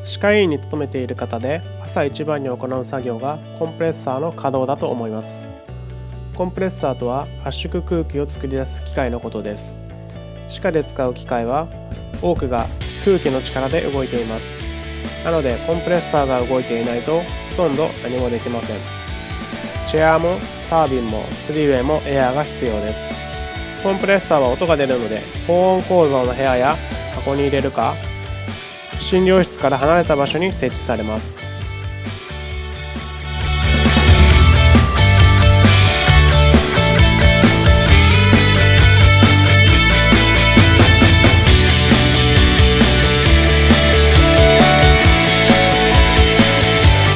歯科医院に勤めている方で朝一番に行う作業がコンプレッサーの稼働だと思います。コンプレッサーとは圧縮空気を作り出す機械のことです。歯科で使う機械は多くが空気の力で動いています。なのでコンプレッサーが動いていないとほとんど何もできません。チェアーもタービンもスリーウェイもエアーが必要です。コンプレッサーは音が出るので高温構造の部屋や箱に入れるか診療室から離れた場所に設置されます。